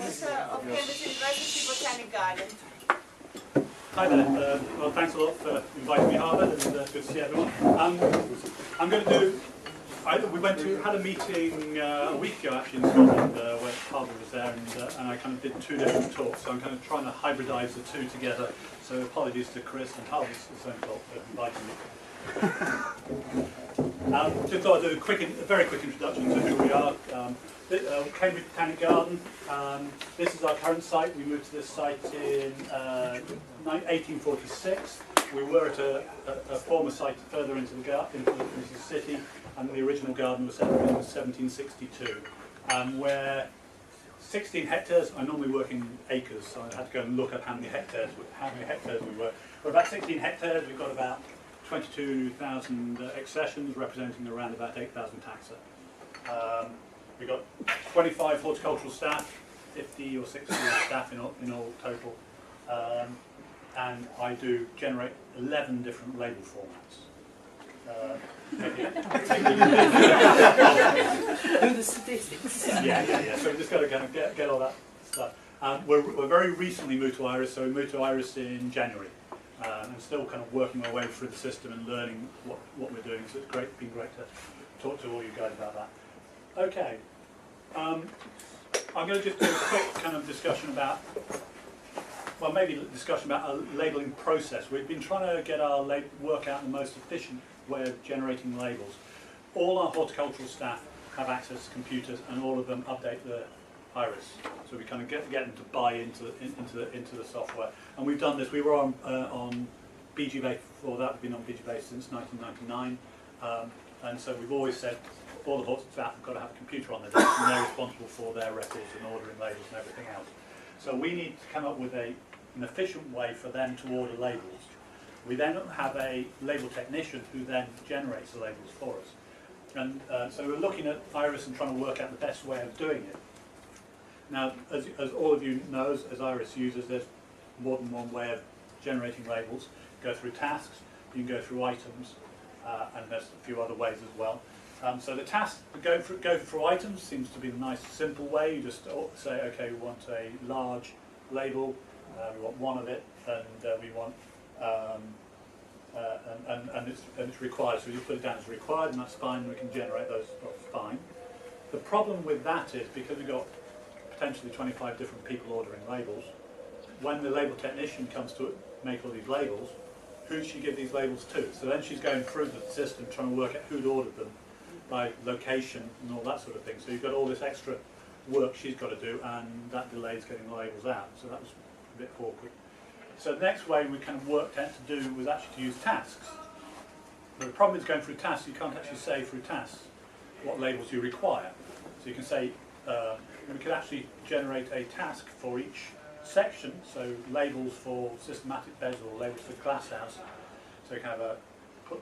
Manager of Cambridge University Botanic Garden. Hi there. Well, thanks a lot for inviting me, Harvard, and good to see everyone. I'm going to do. We had a meeting a week ago actually in Scotland where Harvard was there, and I kind of did two different talks. So I'm kind of trying to hybridise the two together. So apologies to Chris and Harvard's own fault for inviting me. Just thought I'd do a very quick introduction to who we are. Cambridge Botanic Garden. This is our current site. We moved to this site in 1846. We were at a former site further into the city, and the original garden was set up in 1762. We're 16 hectares. I normally work in acres, so I had to go and look up how many hectares we were. We're about 16 hectares. We've got about 22,000 accessions, representing around about 8,000 taxa. We've got 25 horticultural staff, 50 or 60 staff in all total, and I do generate 11 different label formats. Do the statistics. Yeah. So we just got to kind of get all that stuff. We're very recently moved to Iris, so we moved to Iris in January. And still kind of working our way through the system and learning what we're doing. So it's been great to talk to all you guys about that. Okay, I'm going to just do a quick kind of discussion about, well, maybe a discussion about our labelling process. We've been trying to get our work out the most efficient way of generating labels. All our horticultural staff have access to computers, and all of them update the Iris. So we kind of get them to buy into the software. And we've done this. We were on BG base before that. We've been on BG base since 1999. And so we've always said all the Hortus staff have got to have a computer on their desk, and they're responsible for their records and ordering labels and everything else. So we need to come up with an efficient way for them to order labels. We then have a label technician who then generates the labels for us. And so we're looking at Iris and trying to work out the best way of doing it. Now, as all of you know, as Iris users, there's more than one way of generating labels. You go through tasks, you can go through items, and there's a few other ways as well. So the task to go through items seems to be the nice, simple way. You just say, okay, we want a large label, we want one of it, and we want, and it's required. So you put it down as required, and that's fine. We can generate those. That's fine. The problem with that is because we've got potentially 25 different people ordering labels. When the label technician comes to make all these labels, who should she give these labels to? So then she's going through the system trying to work out who'd ordered them by location and all that sort of thing. So you've got all this extra work she's got to do, and that delays getting the labels out. So that was a bit awkward. So the next way we kind of worked out to do was actually to use tasks. But the problem is going through tasks, you can't actually say through tasks what labels you require. So you can say, we could actually generate a task for each section, so labels for systematic beds or labels for glasshouse. So you can have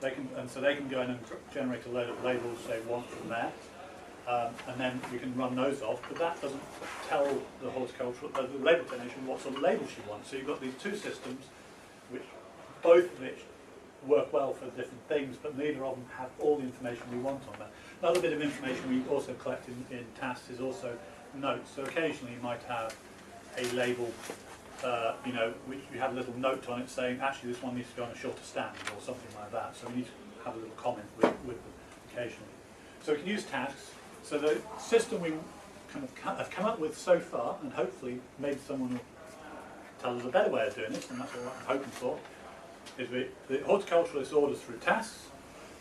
they can go in and generate a load of labels they want from there, and then we can run those off. But that doesn't tell the the label technician what sort of label she wants. So you've got these two systems, both of which work well for different things, but neither of them have all the information we want on them. Another bit of information we also collect in tasks is also notes. So occasionally you might have a label, which you have a little note on it saying, actually this one needs to go on a shorter stand or something like that. So we need to have a little comment with them occasionally. So we can use tasks. So the system we kind of have come up with so far, and hopefully maybe someone will tell us a better way of doing this, and that's what I'm hoping for, is the horticulturalist orders through tasks,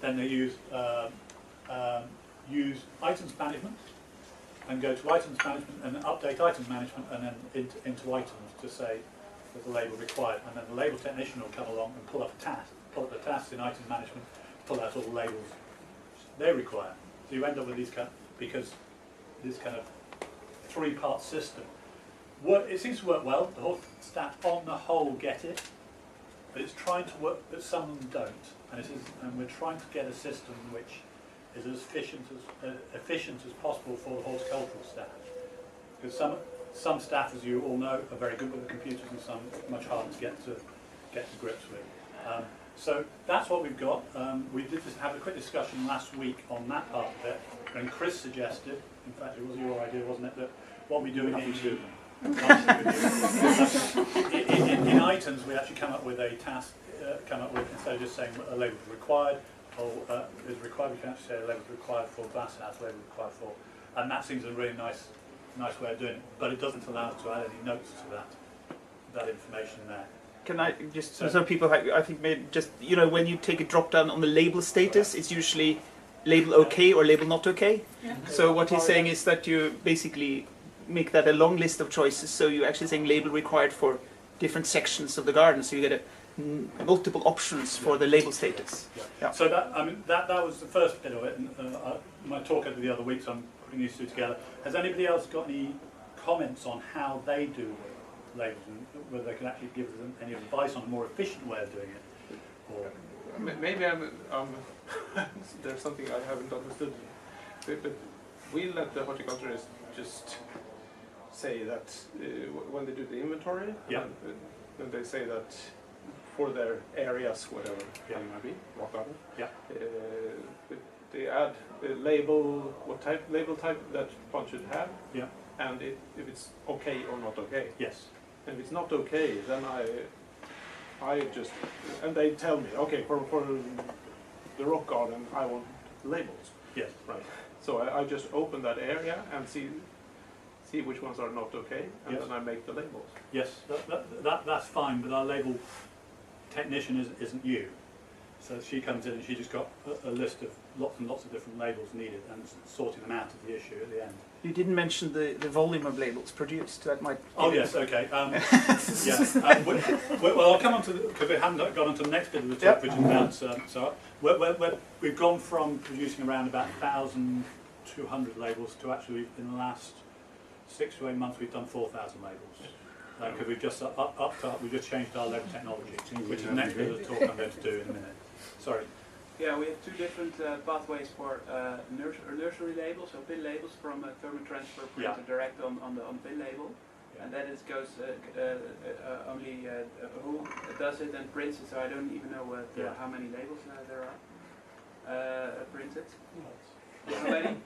then they use items management, and go to items management and update item management, and then into items to say that the label required, and then the label technician will come along and pull up the tasks in item management, pull out all the labels they require. So you end up with these because this kind of three-part system. It seems to work well. The whole staff on the whole get it, but it's trying to work, but some of them don't, and we're trying to get a system which is as efficient as possible for the horticultural staff. Because some staff, as you all know, are very good with the computers, and some much harder to get to grips with. So that's what we've got. We did have a quick discussion last week on that part of it, and Chris suggested, in fact it was your idea, wasn't it, that what we do in In items, we actually come up with a task, instead of just saying a label is required, or is required, we can actually say a label is required for glass house, label is required for, and that seems a really nice way of doing it, but it doesn't allow us to add any notes to that information there. Can I just, so people, I think, maybe just, you know, when you take a drop down on the label status, it's usually label okay or label not okay. Yeah. So what he's saying is that you basically make that a long list of choices, so you're actually saying label required for different sections of the garden, so you get multiple options for the label status. Yeah. Yeah. So that was the first bit of it, and my talk over the other week, so I'm putting these two together. Has anybody else got any comments on how they do labels, and whether they can actually give them any advice on a more efficient way of doing it? Or maybe there's something I haven't understood, but we let the horticulturists just say that when they do the inventory, yeah. and they say that for their areas, whatever Yeah. it might be, rock garden, Yeah. they add a label, label type that one should have, Yeah. and if it's okay or not okay. Yes. And if it's not okay, then I just, and they tell me, okay, for the rock garden, I want labels. Yes. Right. So I just open that area and see which ones are not okay, and Yes. then I make the labels. Yes, that's fine, but our label technician isn't you. So she comes in and she just got a list of lots and lots of different labels needed, and sorting them out is the issue at the end. You didn't mention the volume of labels produced. That might. Oh yes, okay. Well, I'll come on to because we haven't got on to the next bit of the talk, Yep. which is about. We've gone from producing around about 1,200 labels to actually in the last 6 to 8 months we've done 4,000 labels. Because we've just we've just changed our label technology, which is the next bit of the talk I'm going to do in a minute. Sorry. Yeah, we have two different pathways for nursery labels, so bin labels from thermal transfer printed direct on the bin label. Yeah. And then it goes only who does it and prints it, so I don't even know how many labels there are printed. How many?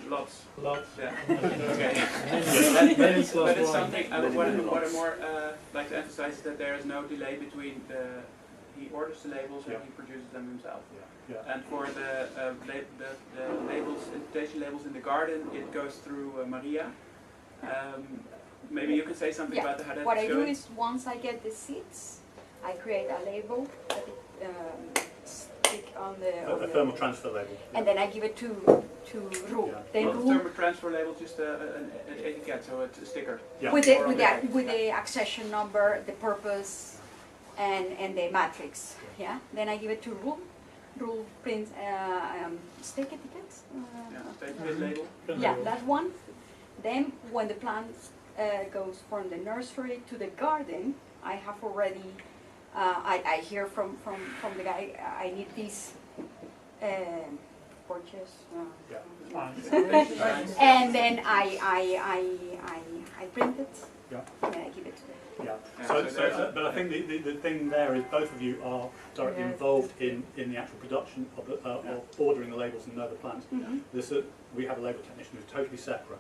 Lots. Lots. Yeah. Okay. But it's something. What I more like to emphasize is that there is no delay between he orders the labels and he produces them himself. Yeah. And for the labels, invitation labels in the garden, it goes through Maria. Maybe you could say something about how that's What I going. do is once I get the seeds, I create a label that stick on A thermal transfer label. and then I give it to Roel. Yeah. Then Well, the Roel thermal transfer label is just an etiquette, so it's a sticker. Yeah. with Or on the accession number, the purpose, and the matrix. Yeah. Then I give it to Roel. Roel prints stick etiquettes. Take bin label. Yeah, that one. Then when the plant goes from the nursery to the garden, I have already, I hear from the guy, I need these porches. And then I print it, Yeah. and then I give it to them. Yeah. But I think the thing there is both of you are directly involved in the actual production of ordering the labels and know the plants. Mm-hmm. We have a label technician who's totally separate.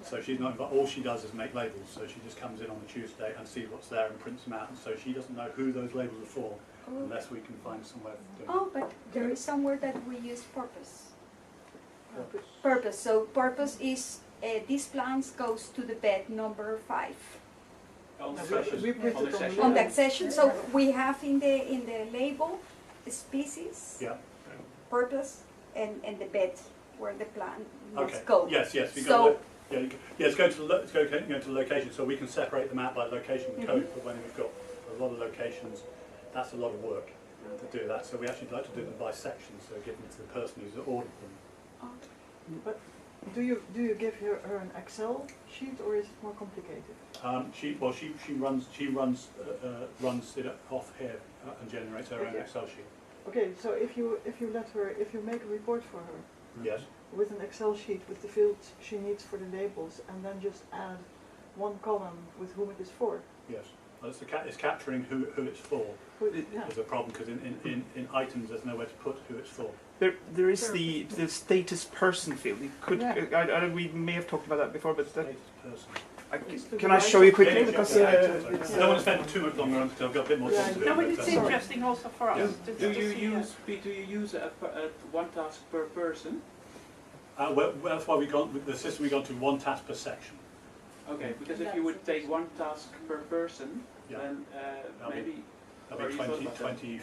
So she's not involved. All she does is make labels. So she just comes in on the Tuesday and sees what's there and prints them out. And so she doesn't know who those labels are for unless we can find somewhere to do it. Oh, but there is somewhere that we use purpose. Purpose. So purpose is these plants goes to the bed number 5. On the We session. print On the it on session. On the accession, so we have in the label species, Yeah. purpose, and the bed where the plant must Okay. go. Yes. We So- got it's going to location, so we can separate them out by location and code. But when we've got a lot of locations, that's a lot of work to do that. So we actually like to do them by section, so give them to the person who's ordered them. But do you give her an Excel sheet, or is it more complicated? She runs it off here and generates her own Excel sheet. Okay, so if you make a report for her Yes. with an Excel sheet with the fields she needs for the labels, and then just add one column with whom it is for. Yes. Well, it's capturing who it's for. Yeah. Is a problem because in items there's nowhere to put who it's for. There is the status person field. You could we may have talked about that before, but that Status person. Can I show you quickly? Yeah, Because I don't want to spend too much longer on it because I've got a bit more time to do. No, but but, it's sorry. interesting also for us to Do you see, use one task per person? Well, that's why we got with the system. We got to one task per section. Okay, because if you would take one task per person, Yeah. then That'll be- maybe. That'll Or be you thought 20, about that? 20,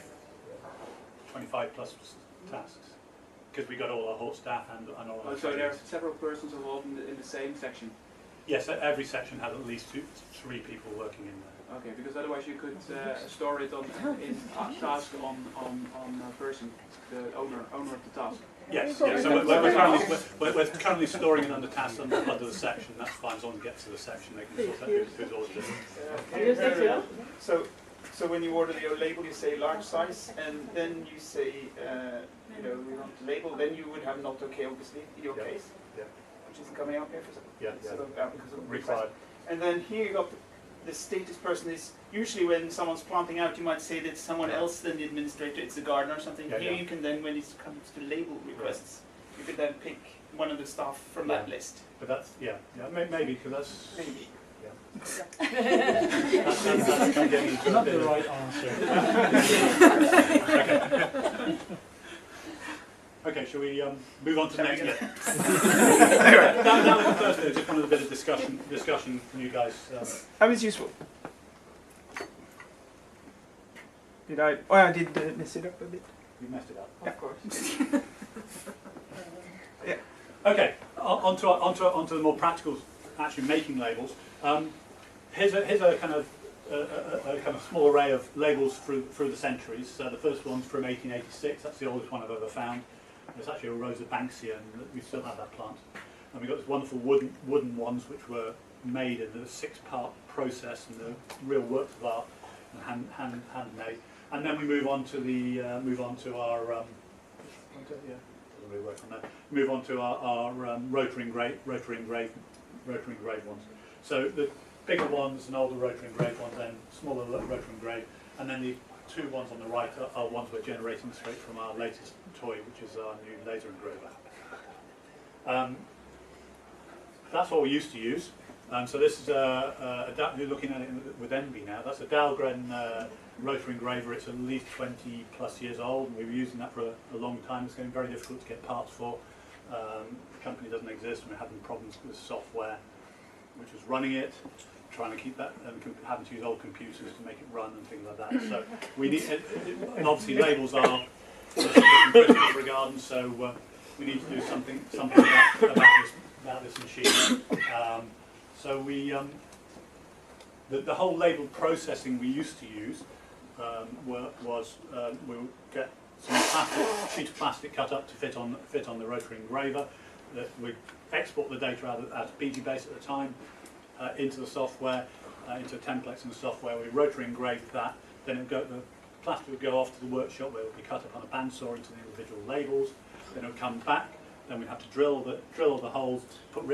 25 plus tasks because we got all our whole staff and all our. Oh, so there are trainees. several persons involved in the same section. Yes, every section has at least 3 people working in there. Okay, because otherwise you could store it on in task on a person, the owner of the task. Yes, yes. So we're currently storing it under tasks under the section. That's fine. As long as it gets to the section, they can sort out who's ordered it. So when you order your label, you say large size, and then you say, we want the label. Then you would have not okay, obviously, in your case, which isn't coming up here for some. Because of Required. And then here you got the status person is usually when someone's planting out, you might say that someone else than the administrator, it's the gardener or something. Yeah, Here yeah. you can then, when it comes to label requests, you can then pick one of the staff from that list. But that's maybe because that's Maybe. that's kind of getting into a Not bit the of- right answer. Okay, shall we move on to the next bit? That was the first bit. Just wanted a bit of discussion from you guys. That was useful. Did I? Oh, I did mess it up a bit. You messed it up. Of course. Okay, onto the more practical, actually making labels. Here's a kind of small array of labels through the centuries. So the first one's from 1886. That's the oldest one I've ever found. It's actually a Rosa Banksia, and we still have that plant. And we've got this wonderful wooden ones which were made in a 6-part process and the real works of art and handmade. And then we move on to our move on to our rotary engraved ones. So the bigger ones and older rotary engraved ones, then smaller rotary engraved, and then the 2 ones on the right are ones we're generating straight from our latest toy, which is our new laser engraver. That's what we used to use. So this is you're looking at it with envy now. That's a Dahlgren rotary engraver. It's at least 20 plus years old, and we were using that for a long time. It's getting very difficult to get parts for. The company doesn't exist, and we're having problems with software which was running it, trying to keep that, and having to use old computers to make it run and things like that. So we need, and obviously labels are critical for a garden, so we need to do something about this machine. So we, the whole label processing we used to use was we would get some sheet of plastic cut up to fit on the rotary engraver. We'd export the data out as BG base at the time into the software, into a template in the software. We rotary engraved that. Then the plastic would go off to the workshop where it would be cut up on a bandsaw into the individual labels. Then it would come back. Then we'd have to drill the holes, and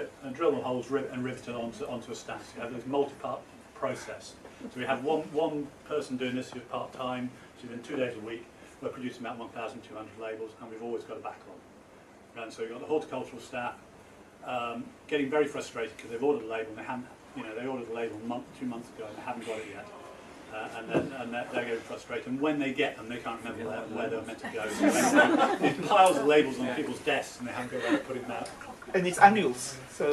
rivet it onto a stand. So you have this multi-part process. So we have one person doing this who's part-time. So within 2 days a week, we're producing about 1,200 labels, and we've always got a backlog. And so you've got the horticultural staff getting very frustrated because they've ordered a label and they haven't, they ordered a label 2 months ago and they haven't got it yet. And they're getting frustrated. And when they get them, they can't remember where they're meant to go. So there's piles of labels on people's desks and they haven't got around to putting them out. And it's annuals, so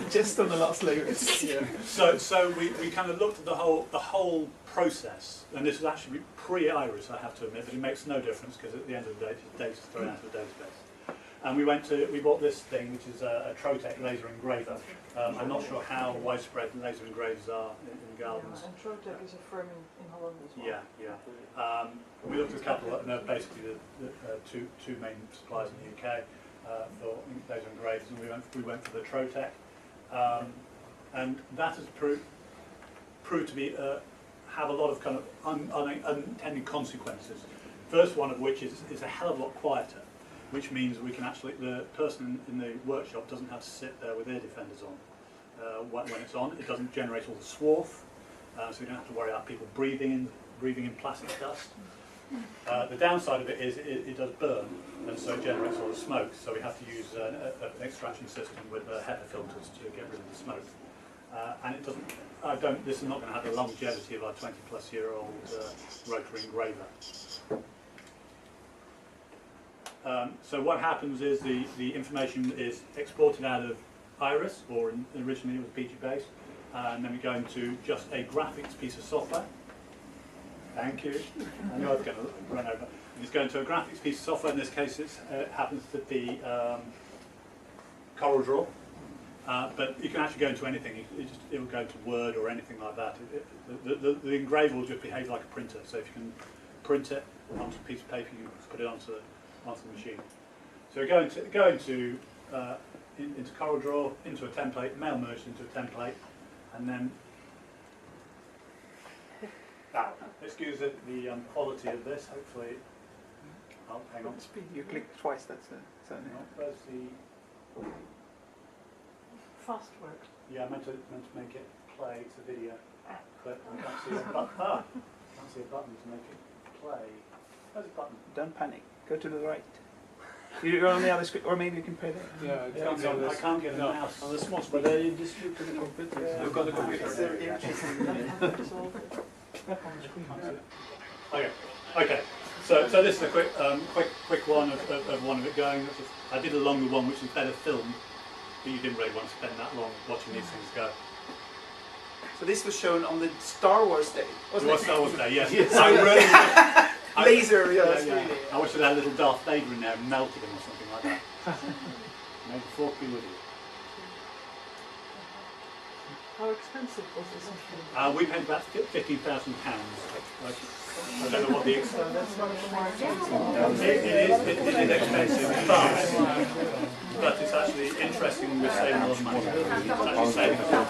just on the last layer. So we kind of looked at the whole process, and this is actually pre-Iris, I have to admit, but it makes no difference because at the end of the day, data's thrown out of the database. And we bought this thing, which is a Trotec laser engraver. I'm not sure how widespread laser engravers are in gardens. And Trotec is a firm in Holland as well. Yeah. We looked at a couple, and they're basically the two main suppliers in the UK for laser engravers, and we went for the Trotec, and that has proved to be have a lot of kind of unintended consequences. First one of which is a hell of a lot quieter, which means we can actually, the person in the workshop doesn't have to sit there with ear defenders on when it's on. It doesn't generate all the swarf, so you don't have to worry about people breathing in plastic dust. The downside of it is it does burn, and so it generates a lot of smoke, so we have to use an extraction system with HEPA filters to get rid of the smoke. And it doesn't, this is not going to have the longevity of our 20-plus-year-old rotary engraver. So what happens is the information is exported out of Iris, or originally it was BG based, and then we go into just a graphics piece of software. Thank you. I knew I was going to run over. It's going to a graphics piece of software. In this case, it happens to be CorelDRAW. But you can actually go into anything. It will go into Word or anything like that. The engraver will just behave like a printer. So if you can print it onto a piece of paper, you can put it onto the machine. So we go into CorelDRAW, into a template, mail merged into a template, and then excuse the quality of this. Hopefully, oh, hang on. Speed. You click twice. That's certainly. Where's the Fast work. Yeah, I meant to make it play. It's a video, but I can't see a button. Can't see a button to make it play. Where's the button? Don't panic. Go to the right. You're on the other screen, or maybe you can play that. Yeah, I can't get a mouse. On the small screen. But you distribute to the computer. Yeah. You've got the computer. Okay. So this is a quick one of one of it going. I did a longer one, which is better filmed, but you didn't really want to spend that long watching these things go. So this was shown on the Star Wars Day, wasn't It it? was Star Wars Day, yes. Yes. Laser, Yeah. screening. I wish it had a little Darth Vader in there and melted him or something like that. May the force be with you. How expensive was this machine? We paid about £15,000. I don't know what the it is expensive, but it's actually interesting. We're saving a lot of money. It's actually saving us a lot of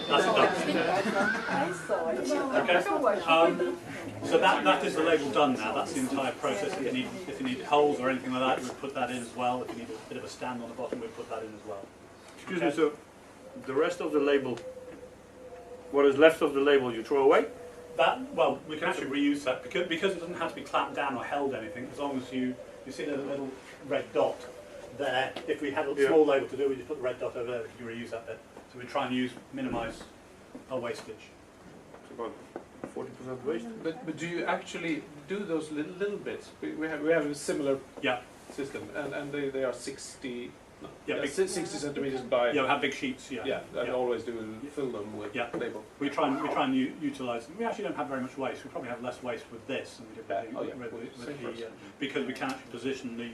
That's okay. So that is the label done now. That's the entire process. If you need holes or anything like that, we'll put that in as well. If you need a bit of a stand on the bottom, we'll put that in as well. Excuse me, so the rest of the label, what is left of the label, you throw away? Well, we can actually reuse that because it doesn't have to be clamped down or held anything. As long as you see the little red dot there. If we had a small label to do, we just put the red dot over there. We can reuse that bit. So we try and minimise our wastage. It's about 40% waste. But do you actually do those little bits? We have a similar system, and they are 60. No, yeah, 60 centimeters by. Yeah, we have big sheets. And always fill them with label. We try and utilise them. We actually don't have very much waste. We probably have less waste with this than we did with the because we can actually position the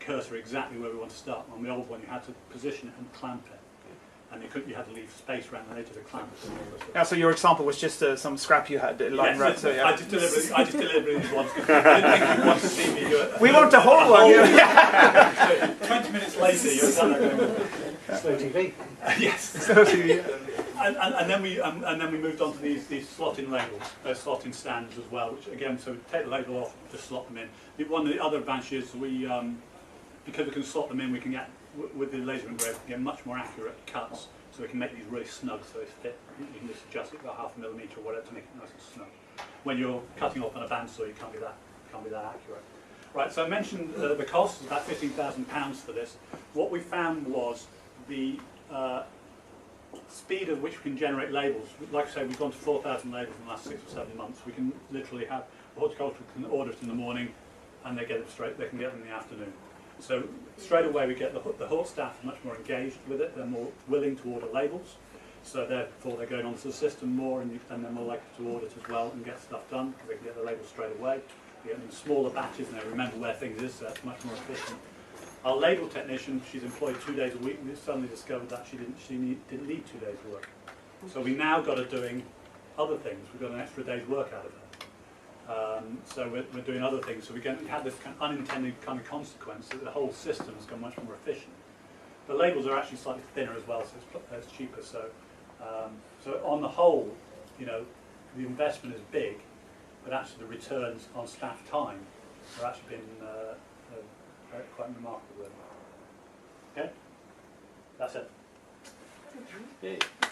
cursor exactly where we want to start. On the old one, you had to position it and clamp it. And you had to leave space around the edge of the clamp. Yeah, so your example was just some scrap you had lying around. So I just deliberately once because I didn't think you'd want to see me do it. We want a whole one. 20 minutes later, you're done. Slow TV. Yes. Slow TV. And then we moved on to these slot-in labels, slot-in stands as well. Which again, so we take the label off, just slot them in. One of the other advantages because we can slot them in, we can get with the laser engraver, we can get much more accurate cuts, so we can make these really snug, so they fit. You can just adjust it about 0.5 millimetre or whatever to make it nice and snug. When you're cutting off on a bandsaw, you can't be that accurate. Right. So I mentioned the cost is about £15,000 for this. What we found was the speed at which we can generate labels. Like I say, we've gone to 4,000 labels in the last 6 or 7 months. We can literally have the horticulture can order it in the morning, and they get them they can get them in the afternoon. So straight away we get the hort staff much more engaged with it. They're more willing to order labels, so therefore they're going onto the system more, and they're more likely to order it as well and get stuff done because they can get the labels straight away. They get them in smaller batches and they remember where things is, so that's much more efficient. Our label technician, she's employed 2 days a week, and we suddenly discovered that she didn't need 2 days work. So we now got her doing other things. We've got an extra day's work out of her. So we're doing other things. So we have this kind of unintended kind of consequence that the whole system has become much more efficient. The labels are actually slightly thinner as well, so it's cheaper. So on the whole, the investment is big, but actually the returns on staff time have actually been quite remarkable. Okay? That's it. Good. Yay.